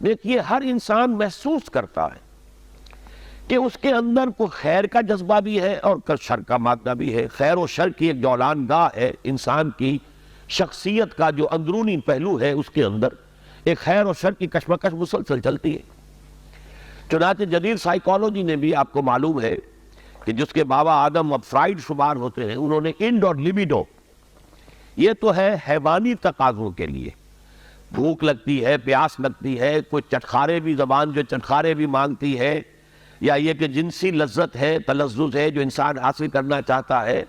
دیکھیے ہر انسان محسوس کرتا ہے کہ اس کے اندر کوئی خیر کا جذبہ بھی ہے اور شر کا مادہ بھی ہے. خیر و شر کی ایک جولان گاہ ہے انسان کی شخصیت کا، جو اندرونی پہلو ہے اس کے اندر ایک خیر و شر کی کشمکش مسلسل چلتی ہے. چنانچہ جدید سائیکالوجی نے بھی، آپ کو معلوم ہے کہ جس کے بابا آدم اب فرائیڈ شمار ہوتے ہیں، انہوں نے انڈ اور لیبیڈو، یہ تو ہے حیوانی تقاضوں کے لیے، بھوک لگتی ہے، پیاس لگتی ہے، کوئی چٹخارے بھی، زبان جو چٹخارے بھی مانگتی ہے، یا یہ کہ جنسی لذت ہے، تلذذ ہے جو انسان حاصل کرنا چاہتا ہے،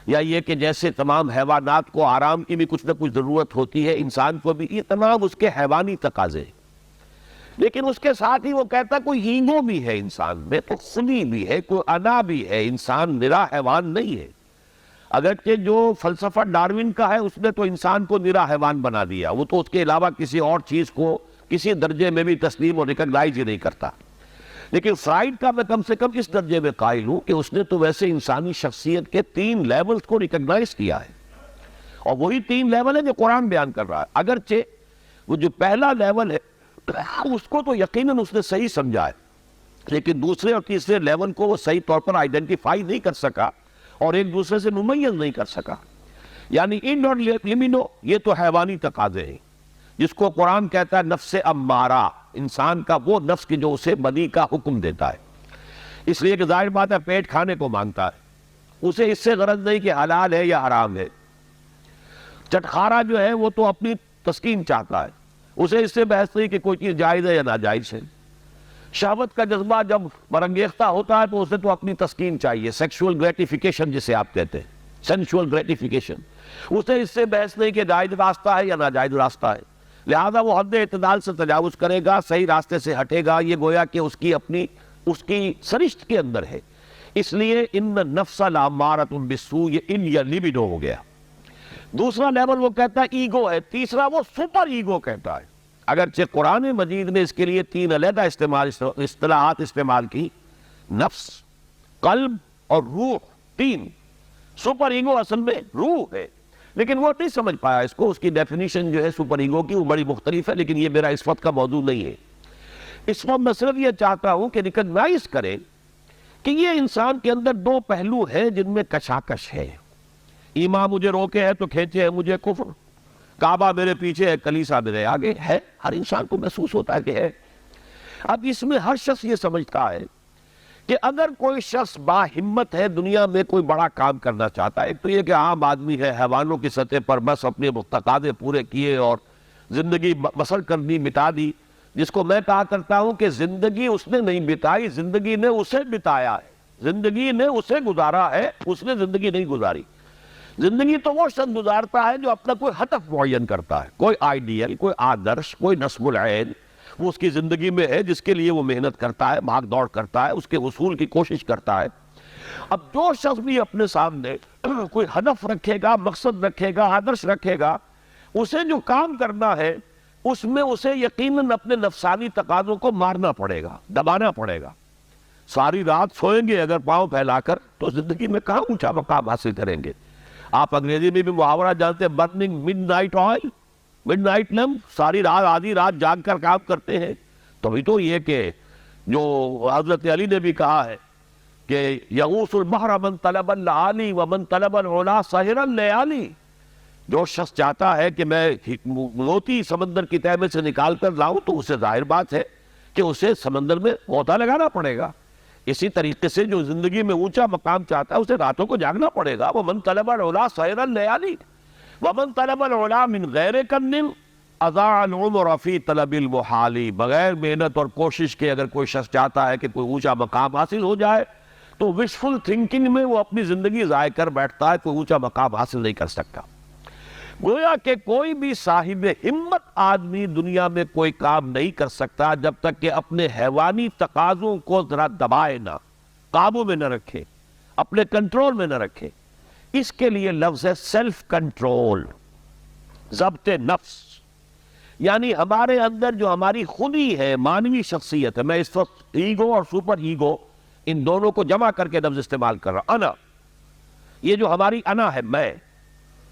یا یہ کہ جیسے تمام حیوانات کو آرام کی بھی کچھ نہ کچھ ضرورت ہوتی ہے، انسان کو بھی، یہ تمام اس کے حیوانی تقاضے. لیکن اس کے ساتھ ہی وہ کہتا کوئی ایگو بھی ہے انسان میں، تو خودی بھی ہے، کوئی انا بھی ہے، انسان نرا حیوان نہیں ہے. اگرچہ جو فلسفہ ڈارون کا ہے اس نے تو انسان کو نرا حیوان بنا دیا، وہ تو اس کے علاوہ کسی اور چیز کو کسی درجے میں بھی تسلیم اور ریکگنائز ہی نہیں کرتا. لیکن فرائیڈ کا میں کم سے کم اس درجے میں قائل ہوں کہ اس نے تو ویسے انسانی شخصیت کے 3 لیولز کو ریکگنائز کیا ہے، اور وہی 3 لیول ہے جو قرآن بیان کر رہا ہے. اگرچہ وہ جو پہلا لیول ہے اس کو تو یقیناً اس نے صحیح سمجھا ہے، لیکن دوسرے اور تیسرے لیول کو وہ صحیح طور پر آئیڈینٹیفائی نہیں کر سکا اور ایک دوسرے سے ممیز نہیں کر سکا. یعنی انڈ اور لیمینو یہ تو حیوانی تقاضے ہیں، جس کو قرآن کہتا ہے نفس امارہ، انسان کا وہ نفس کی جو اسے بدی کا حکم دیتا ہے. اس لیے کہ ظاہر بات ہے پیٹ کھانے کو مانگتا ہے، اسے اس سے غرض نہیں کہ حلال ہے یا حرام ہے. چٹخارا جو ہے وہ تو اپنی تسکین چاہتا ہے، اسے اس سے بحث نہیں کہ کوئی چیز جائز ہے یا ناجائز ہے. شہوت کا جذبہ جب برانگیختہ ہوتا ہے تو اسے تو اپنی تسکین چاہیے، سیکشول گریٹیفیکیشن جسے آپ کہتے ہیں، سینشول گریٹیفیکیشن. اسے اس سے بحث نہیں کہ جائز راستہ ہے یا ناجائز راستہ ہے، لہذا وہ حد اعتدال سے تجاوز کرے گا، صحیح راستے سے ہٹے گا. یہ گویا کہ اس کی سرشت کے اندر ہے. اس لیے ان نفس لامارۃ بالسوء، یہ ان یا لیبیڈو ہو گیا. دوسرا لیول وہ کہتا ہے ایگو ہے، تیسرا وہ سپر ایگو کہتا ہے. اگرچہ قرآن مجید نے اس کے لیے 3 علیحدہ اصطلاحات استعمال کی، نفس، قلب اور روح، 3. سپر ایگو اصل میں روح ہے، لیکن وہ نہیں سمجھ پایا اس کو. اس کی ڈیفینیشن جو ہے سپر ایگو کی وہ بڑی مختلف ہے، لیکن یہ میرا اس وقت کا موضوع نہیں ہے. اس وقت میں صرف یہ چاہتا ہوں کہ ریکگنائز کریں کہ یہ انسان کے اندر 2 پہلو ہیں جن میں کشاکش ہے. ایمان مجھے روکے ہے تو کھینچے ہے مجھے کفر، کعبہ میرے پیچھے ہے کلیسا میرے آگے ہے. ہر انسان کو محسوس ہوتا ہے کہ ہے. اب اس میں ہر شخص یہ سمجھتا ہے کہ اگر کوئی شخص با ہمت ہے، دنیا میں کوئی بڑا کام کرنا چاہتا ہے، ایک تو یہ کہ عام آدمی ہے، حیوانوں کی سطح پر بس اپنے تقاضے پورے کیے اور زندگی بسر کرنی مٹا دی، جس کو میں کہا کرتا ہوں کہ زندگی اس نے نہیں بتائی، زندگی نے اسے بتایا ہے. زندگی نے اسے گزارا ہے، اس نے زندگی نہیں گزاری. زندگی تو وہ شخص گزارتا ہے جو اپنا کوئی ہدف معین کرتا ہے، کوئی آئیڈیل، کوئی آدرش، کوئی نصب العین وہ اس کی زندگی میں ہے، جس کے لیے وہ محنت کرتا ہے، بھاگ دوڑ کرتا ہے، اس کے وصول کی کوشش کرتا ہے. اب جو شخص بھی اپنے سامنے کوئی ہدف رکھے گا، مقصد رکھے گا، آدرش رکھے گا، اسے جو کام کرنا ہے اس میں اسے یقیناً اپنے نفسانی تقاضوں کو مارنا پڑے گا، دبانا پڑے گا. ساری رات سوئیں گے اگر پاؤں پھیلا کر تو زندگی میں کہاں اونچا مقام حاصل کریں گے. آپ انگریزی میں بھی محاورہ جانتے ہیں، burning mid night oil, mid night lamp, ساری رات آدھی رات جاگ کر کام کرتے ہیں. تبھی تو یہ کہ جو حضرت علی نے بھی کہا ہے کہ یغوث البحر من طلب العالی ومن طلب العلا سہر اللیالی. جو شخص چاہتا ہے کہ میں موتی سمندر کی تہہ میں سے نکال کر لاؤں تو اسے ظاہر بات ہے کہ اسے سمندر میں غوطہ لگانا پڑے گا. اسی طریقے سے جو زندگی میں اونچا مقام چاہتا ہے اسے راتوں کو جاگنا پڑے گا. ومن طلب العلا سہر اللیالی ومن طلب العلا من غیر کن اضاع العمر فی طلب المحال. بغیر محنت اور کوشش کے اگر کوئی شخص چاہتا ہے کہ کوئی اونچا مقام حاصل ہو جائے تو وشفل تھنکنگ میں وہ اپنی زندگی ضائع کر بیٹھتا ہے، کوئی اونچا مقام حاصل نہیں کر سکتا. گویا کہ کوئی بھی صاحب ہمت آدمی دنیا میں کوئی کام نہیں کر سکتا جب تک کہ اپنے حیوانی تقاضوں کو ذرا دبائے نہ، قابو میں نہ رکھے، اپنے کنٹرول میں نہ رکھے. اس کے لیے لفظ ہے سیلف کنٹرول، ضبط نفس. یعنی ہمارے اندر جو ہماری خودی ہے، مانوی شخصیت ہے. میں اس وقت ایگو اور سپر ایگو ان دونوں کو جمع کر کے لفظ استعمال کر رہا ہوں. انا، یہ جو ہماری انا ہے،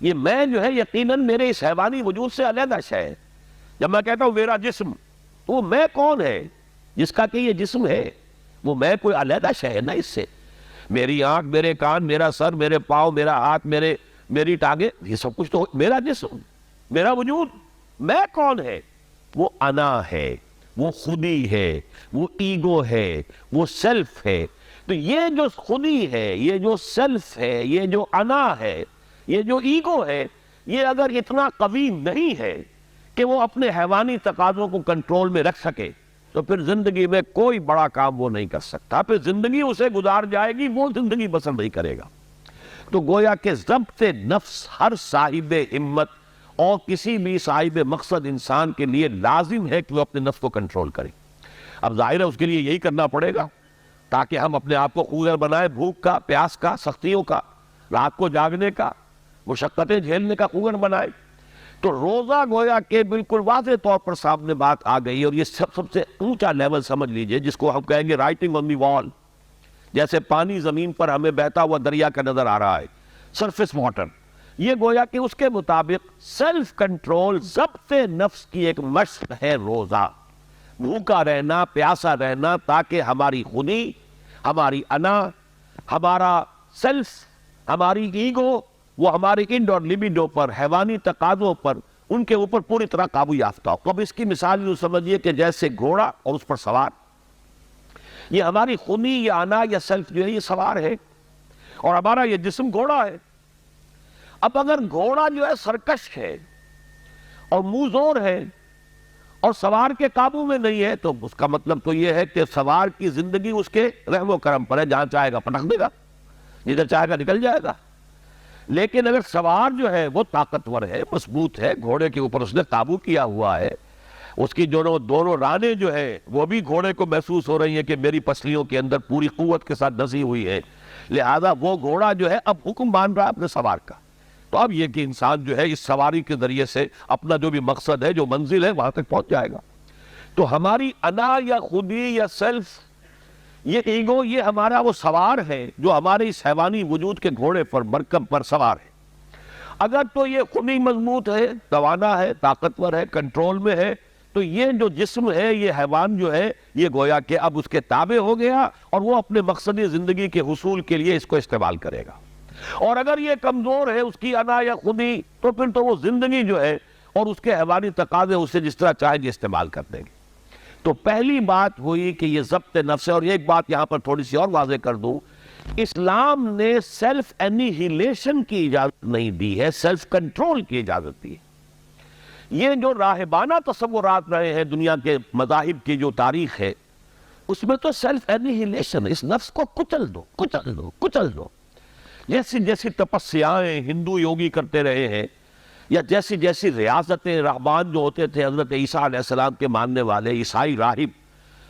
یہ میں جو ہے یقیناً میرے اس حیوانی وجود سے علیحدہ شے ہے. جب میں کہتا ہوں میرا جسم، تو وہ میں کون ہے جس کا کہ یہ جسم ہے؟ وہ میں کوئی علیحدہ شے ہے نا اس سے. میری آنکھ، میرے کان، میرا سر، میرے پاؤں، میرا ہاتھ، میری ٹانگیں، یہ سب کچھ تو میرا جسم، میرا وجود. میں کون ہے؟ وہ انا ہے، وہ خودی ہے، وہ ایگو ہے، وہ سیلف ہے. تو یہ جو خودی ہے، یہ جو سیلف ہے، یہ جو انا ہے، یہ جو ایگو ہے، یہ اگر اتنا قوی نہیں ہے کہ وہ اپنے حیوانی تقاضوں کو کنٹرول میں رکھ سکے تو پھر زندگی میں کوئی بڑا کام وہ نہیں کر سکتا. پھر زندگی اسے گزار جائے گی، وہ زندگی بسر نہیں کرے گا. تو گویا کہ ضبط نفس ہر صاحب ہمت اور کسی بھی صاحب مقصد انسان کے لیے لازم ہے کہ وہ اپنے نفس کو کنٹرول کرے. اب ظاہر ہے اس کے لیے یہی کرنا پڑے گا تاکہ ہم اپنے آپ کو خوگر بنائیں، بھوک کا، پیاس کا، سختیوں کا، رات کو جاگنے کا، مشقتیں جھیلنے کا خوگر بنائیں. تو روزہ گویا کہ بالکل واضح طور پر سامنے بات آ گئی. اور یہ سب سے اونچا لیول سمجھ لیجئے جس کو ہم کہیں گے رائٹنگ آن دی وال. جیسے پانی زمین پر ہمیں بہتا ہوا دریا کا نظر آ رہا ہے، سرفیس واٹر، یہ گویا کہ اس کے مطابق سیلف کنٹرول، ضبط نفس کی ایک مشق ہے روزہ. بھوکا رہنا، پیاسا رہنا، تاکہ ہماری خودی، ہماری انا، ہمارا سیلف، ہماری ایگو، وہ ہماری انڈ اور لیبیڈو پر، حیوانی تقاضوں پر، ان کے اوپر پوری طرح قابو یافتہ ہو. اب اس کی مثال یوں سمجھیے کہ جیسے گھوڑا اور اس پر سوار. یہ ہماری خودی یا انا یا سیلف جو ہے یہ سوار ہے اور ہمارا یہ جسم گھوڑا ہے. اب اگر گھوڑا جو ہے سرکش ہے اور منہ زور ہے اور سوار کے قابو میں نہیں ہے تو اس کا مطلب تو یہ ہے کہ سوار کی زندگی اس کے رحم و کرم پر ہے، جہاں چاہے گا پٹک دے گا، جدھر چاہے گا نکل جائے گا. لیکن اگر سوار جو ہے وہ طاقتور ہے، مضبوط ہے، گھوڑے کے اوپر اس نے قابو کیا ہوا ہے، اس کی دونوں رانیں جو ہے وہ بھی گھوڑے کو محسوس ہو رہی ہیں کہ میری پسلیوں کے اندر پوری قوت کے ساتھ دسی ہوئی ہے، لہذا وہ گھوڑا جو ہے اب حکم مان رہا ہے اپنے سوار کا. تو اب یہ کہ انسان جو ہے اس سواری کے ذریعے سے اپنا جو بھی مقصد ہے، جو منزل ہے، وہاں تک پہنچ جائے گا. تو ہماری انا یا خودی یا سیلف، یہ ایگو، یہ ہمارا وہ سوار ہے جو ہمارے اس حیوانی وجود کے گھوڑے پر، مرکب پر سوار ہے. اگر تو یہ خودی مضبوط ہے، توانا ہے، طاقتور ہے، کنٹرول میں ہے، تو یہ جو جسم ہے، یہ حیوان جو ہے، یہ گویا کہ اب اس کے تابع ہو گیا اور وہ اپنے مقصدی زندگی کے حصول کے لیے اس کو استعمال کرے گا. اور اگر یہ کمزور ہے، اس کی انا یا خودی، تو پھر تو وہ زندگی جو ہے اور اس کے حیوانی تقاضے اسے جس طرح چاہے گے استعمال کر دیں گے. تو پہلی بات ہوئی کہ یہ ضبط نفس ہے. اور ایک بات یہاں پر تھوڑی سی اور واضح کر دوں، اسلام نے سیلف انیہیلیشن کی اجازت نہیں دی ہے، سیلف کنٹرول کی اجازت دی ہے. یہ جو راہبانہ تصورات رہے ہیں دنیا کے مذاہب کی جو تاریخ ہے، اس میں تو سیلف انیہیلیشن، اس نفس کو کچل دو، کچل دو، کچل دو. جیسی تپسیائیں ہندو یوگی کرتے رہے ہیں، یا جیسی ریاضتیں رہبان جو ہوتے تھے حضرت عیسیٰ علیہ السلام کے ماننے والے عیسائی راہب،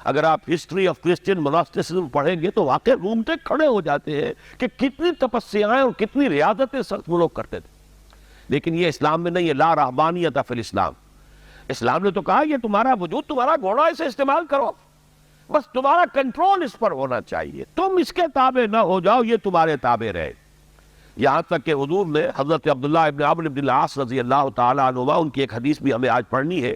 اگر آپ ہسٹری آف کرسچین مناسٹسزم پڑھیں گے تو واقعی رومتے کھڑے ہو جاتے ہیں کہ کتنی تپسیائیں اور کتنی ریاضتیں سخت وہ لوگ کرتے تھے. لیکن یہ اسلام میں نہیں ہے. لا رہبانیت فی الاسلام. اسلام نے تو کہا یہ تمہارا وجود تمہارا گھوڑا، اسے استعمال کرو، بس تمہارا کنٹرول اس پر ہونا چاہیے، تم اس کے تابع نہ ہو جاؤ، یہ تمہارے تابع رہے. یہاں تک کہ حضور نے حضرت عبداللہ ابن عمرو بن العاص رضی اللہ تعالیٰ عنہما، ان کی ایک حدیث بھی ہمیں آج پڑھنی ہے.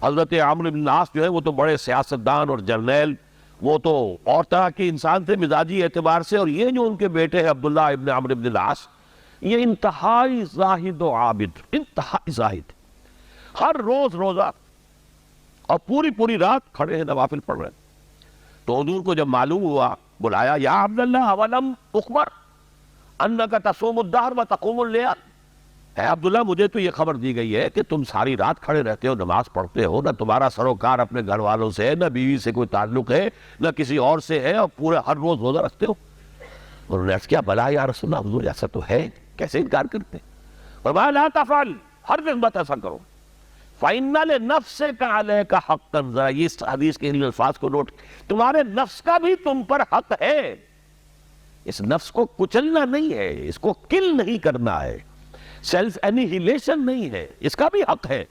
حضرت عمرو بن العاص جو ہے وہ تو بڑے سیاستدان اور جرنیل، وہ تو اور طرح کے انسان تھے مزاجی اعتبار سے. اور یہ جو ان کے بیٹے ہیں عبداللہ ابن عمرو بن العاص، یہ انتہائی زاہد و عابد، انتہائی زاہد، ہر روز روزہ اور پوری رات کھڑے ہیں، نوافل پڑھ رہے ہیں. تو حضور کو جب معلوم ہوا، بلایا، یا عبداللہ اولم اخبر انکا تصوم الدہر و تقوم اللیل. اے عبداللہ، مجھے تو یہ خبر دی گئی ہے کہ تم ساری رات کھڑے رہتے ہو، نماز پڑھتے ہو، نہ تمہارا سروکار اپنے گھر والوں سے ہے، نہ بیوی سے کوئی تعلق ہے، نہ کسی اور سے ہے، اور پورے ہر روز روزہ رکھتے ہو. انہوں نے عرض کیا، بلا یا رسول اللہ، حضور ایسا تو ہے، کیسے انکار کرتے؟ فرمایا لا تفعل، ہر دن مت ایسا کرو. فَإِنَّ لِنَفْسِكَ عَلَيْكَ حَقًّا. ذرا یہ اس حدیث کے ان الفاظ کو نوٹ، تمہارے نفس کا بھی تم پر حق ہے. اس نفس کو کچلنا نہیں ہے، اس کو کل نہیں کرنا ہے، سیلف انیہیلیشن نہیں ہے، اس کا بھی حق ہے.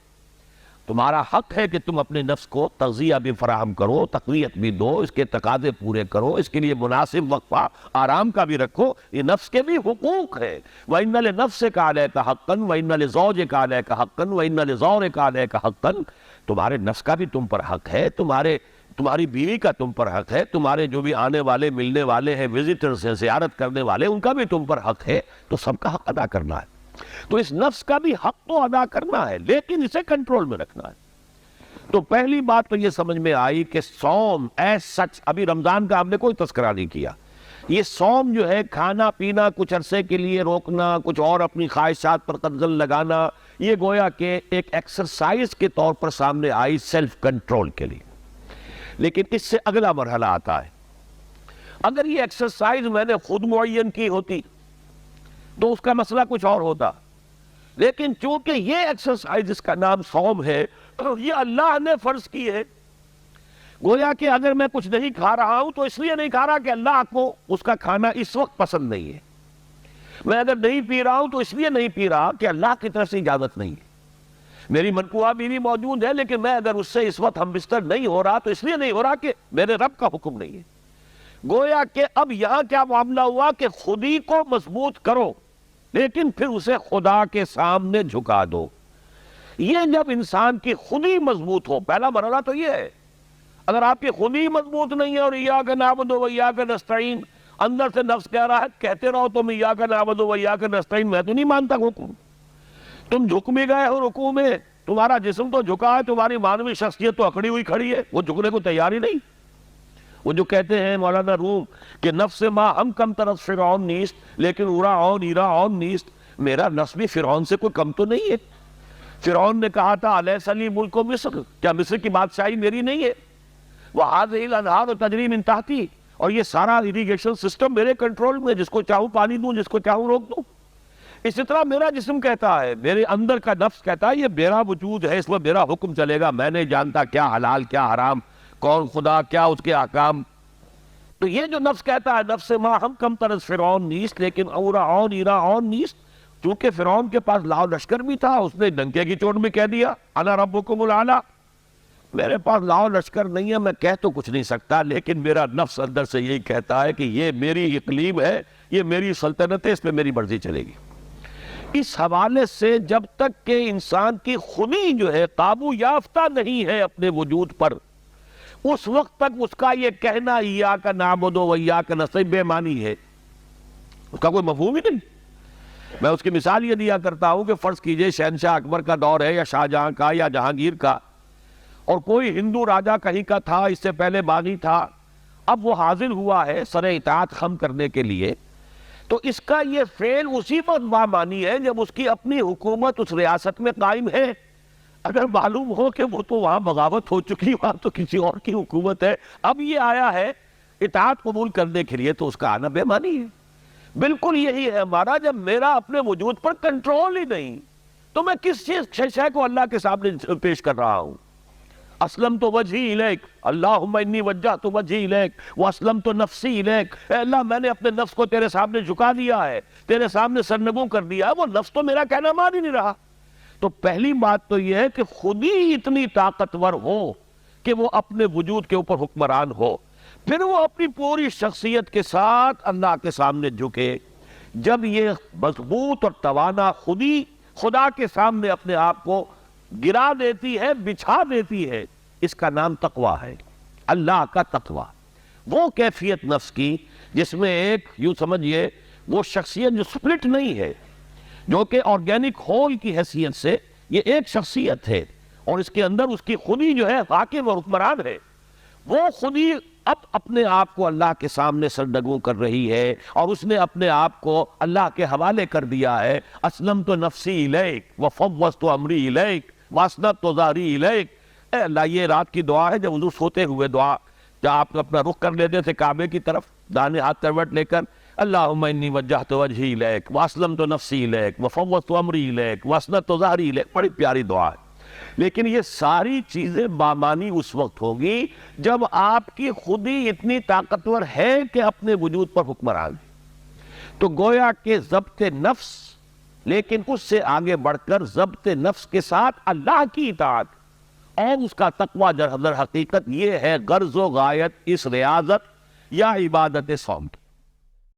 تمہارا حق ہے کہ تم اپنے نفس کو تغذیہ بھی فراہم کرو، تقویت بھی دو، اس کے تقاضے پورے کرو، اس کے لیے مناسب وقفہ آرام کا بھی رکھو. یہ نفس کے بھی حقوق ہے. وَإِنَّ لِنَفْسِكَ عَلَيْكَ حَقًّا وَإِنَّ لِزَوْجِكَ عَلَيْكَ حَقًّا وَإِنَّ لِزَوْرِكَ عَلَيْكَ حَقًّا. تمہارے نفس کا بھی تم پر حق ہے، تمہاری بیوی کا تم پر حق ہے، تمہارے جو بھی آنے والے ملنے والے ہیں، وزٹرز ہیں، زیارت کرنے والے، ان کا بھی تم پر حق ہے، تو سب کا حق ادا کرنا ہے۔ تو اس نفس کا بھی حق تو ادا کرنا ہے، لیکن اسے کنٹرول میں رکھنا ہے۔ تو پہلی بات تو یہ سمجھ میں آئی کہ صوم ایز سچ، ابھی رمضان کا ہم نے کوئی تذکرہ نہیں کیا، یہ صوم جو ہے کھانا پینا کچھ عرصے کے لیے روکنا، کچھ اور اپنی خواہشات پر قدغن لگانا، یہ گویا کہ ایک ایکسرسائز کے طور پر سامنے آئی سیلف کنٹرول کے لیے۔ لیکن اس سے اگلا مرحلہ آتا ہے، اگر یہ ایکسرسائز میں نے خود معین کی ہوتی تو اس کا مسئلہ کچھ اور ہوتا، لیکن چونکہ یہ ایکسرسائز جس کا نام صوم ہے یہ اللہ نے فرض کی ہے، گویا کہ اگر میں کچھ نہیں کھا رہا ہوں تو اس لیے نہیں کھا رہا کہ اللہ کو اس کا کھانا اس وقت پسند نہیں ہے، میں اگر نہیں پی رہا ہوں تو اس لیے نہیں پی رہا کہ اللہ کی طرف سے اجازت نہیں ہے، میری منقوہ بیوی موجود ہے لیکن میں اگر اس سے اس وقت ہم بستر نہیں ہو رہا تو اس لیے نہیں ہو رہا کہ میرے رب کا حکم نہیں ہے۔ گویا کہ اب یہاں کیا معاملہ ہوا کہ خودی کو مضبوط کرو لیکن پھر اسے خدا کے سامنے جھکا دو۔ یہ جب انسان کی خودی مضبوط ہو، پہلا مرحلہ تو یہ ہے، اگر آپ کی خودی مضبوط نہیں ہے اور ایاک نعبد و ایاک نستعین اندر سے نفس کہہ رہا ہے کہتے رہو تم ایاک نعبد و ایاک نستعین، میں تو نہیں مانتا حکم، تم جھک بھی گئے ہو رکوع میں، تمہارا جسم تو جھکا ہے، تمہاری مانوی شخصیت تو اکڑی ہوئی کھڑی ہے، وہ جھکنے کو تیار ہی نہیں۔ وہ جو کہتے ہیں مولانا روم کہ نفس ما ہم کم طرف فرعون نیست لیکن اورا ایرا نیست، میرا نفس بھی فرعون سے کوئی کم تو نہیں ہے۔ فرعون نے کہا تھا الیس لی ملک مصر، کیا مصر کی بادشاہی میری نہیں ہے؟ وَهَذِهِ الْأَنْهَارُ تَجْرِي مِن تَحْتِي، اور یہ سارا اریگیشن سسٹم میرے کنٹرول میں، جس کو چاہوں پانی دوں، جس کو چاہوں روک دوں۔ اسی طرح میرا جسم کہتا ہے، میرے اندر کا نفس کہتا ہے یہ میرا وجود ہے، اس میں میرا حکم چلے گا، میں نہیں جانتا کیا حلال کیا حرام، کون خدا کیا اس کے احکام۔ تو یہ جو نفس کہتا ہے نفس ما ہم کم طرز فرعون نیست لیکن اورا ایرا نیست، چونکہ فرعون کے پاس لاؤ لشکر بھی تھا، اس نے ڈنکے کی چوٹ میں کہہ دیا انا ربکم الاعلی، میرے پاس لاؤ لشکر نہیں ہے، میں کہہ تو کچھ نہیں سکتا، لیکن میرا نفس اندر سے یہی کہتا ہے کہ یہ میری اقلیم ہے، یہ میری سلطنت ہے، اس پہ میری مرضی چلے گی۔ اس حوالے سے جب تک کہ انسان کی خودی جو ہے قابو یافتہ نہیں ہے اپنے وجود پر، اس وقت تک اس کا یہ کہنا ایاک نعبد و ایاک نستعین بے معنی ہے، اس کا کوئی مفہوم ہی نہیں۔ میں اس کی مثال یہ دیا کرتا ہوں کہ فرض کیجئے شہنشاہ اکبر کا دور ہے یا شاہجہاں کا یا جہانگیر کا، اور کوئی ہندو راجہ کہیں کا تھا، اس سے پہلے باغی تھا، اب وہ حاضر ہوا ہے سر اطاعت خم کرنے کے لیے، تو اس کا یہ فعل اسی وقت بامانی ہے جب اس کی اپنی حکومت اس ریاست میں قائم ہے۔ اگر معلوم ہو کہ وہ تو وہاں بغاوت ہو چکی، وہاں تو کسی اور کی حکومت ہے، اب یہ آیا ہے اطاعت قبول کرنے کے لیے، تو اس کا آنا بے معنی ہے۔ بالکل یہی ہے ہمارا، جب میرا اپنے وجود پر کنٹرول ہی نہیں تو میں کس چیز شے کو اللہ کے سامنے پیش کر رہا ہوں۔ اسلمت وجہی الیک، اللہم انی وجہت وجہی الیک واسلمت نفسی الیک، اے اللہ میں نے اپنے نفس کو تیرے سامنے جھکا دیا ہے، تیرے سامنے سرنگوں کر دیا ہے، وہ نفس تو میرا کہنا مان ہی نہیں رہا۔ تو پہلی بات تو یہ ہے کہ خود ہی اتنی طاقتور ہو کہ وہ اپنے وجود کے اوپر حکمران ہو، پھر وہ اپنی پوری شخصیت کے ساتھ اللہ کے سامنے جھکے۔ جب یہ مضبوط اور توانا خودی خدا کے سامنے اپنے آپ کو گرا دیتی ہے، بچھا دیتی ہے، اس کا نام تقویٰ ہے، اللہ کا تقویٰ۔ وہ کیفیت نفس کی جس میں ایک یوں سمجھئے وہ شخصیت جو سپلٹ نہیں ہے، جو کہ آرگینک ہول کی حیثیت سے یہ ایک شخصیت ہے، اور اس کے اندر اس کی خودی جو ہے حاکم اور حکمران ہے، وہ خودی اب اپنے آپ کو اللہ کے سامنے سرنگوں کر رہی ہے، اور اس نے اپنے آپ کو اللہ کے حوالے کر دیا ہے۔ اسلمت نفسی الیک وفوضت امری الیک واسنت ظہری الیک۔ اے اللہ، یہ رات کی دعا ہے جب حضور سوتے ہوئے دعا، جب آپ اپنا رخ کر لیتے تھے کعبے کی طرف دانے ہاتھ کروٹ لے کر، اللہم انی وجہت وجہی الیک واسلمت نفسی الیک وفوضت امری الیک واسنت ظہری الیک، بڑی پیاری دعا ہے۔ لیکن یہ ساری چیزیں بامانی اس وقت ہوگی جب آپ کی خودی اتنی طاقتور ہے کہ اپنے وجود پر حکمران ہے۔ تو گویا کہ ضبط نفس، لیکن اس سے آگے بڑھ کر ضبط نفس کے ساتھ اللہ کی اطاعت اور اس کا تقویٰ در حقیقت یہ ہے غرض و غایت اس ریاضت یا عبادت صوم کی۔